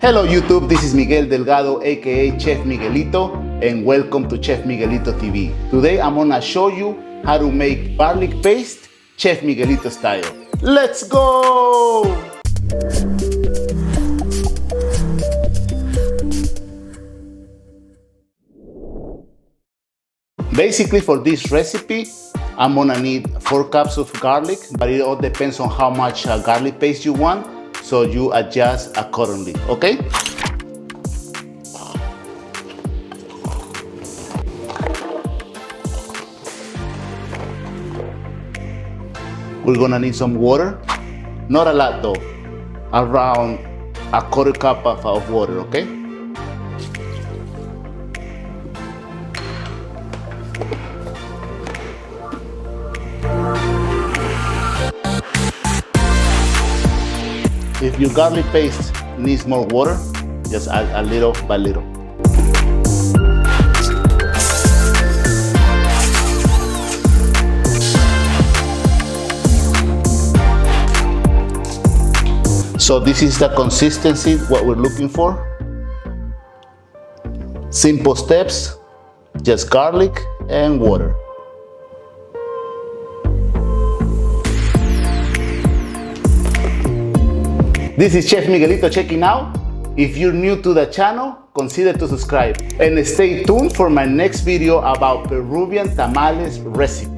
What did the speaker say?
Hello YouTube, this is Miguel Delgado aka Chef Miguelito and welcome to Chef Miguelito TV. Today I'm gonna show you how to make garlic paste Chef Miguelito style. Let's go! Basically for this recipe, I'm gonna need 4 cups of garlic, but it all depends on how much garlic paste you want, so you adjust accordingly, okay? We're gonna need some water, not a lot though, around a 1/4 cup of water, okay? If your garlic paste needs more water, just add a little by little. So this is the consistency, what we're looking for. Simple steps, just garlic and water. This is Chef Miguelito checking out. If you're new to the channel, consider to subscribe and stay tuned for my next video about Peruvian tamales recipe.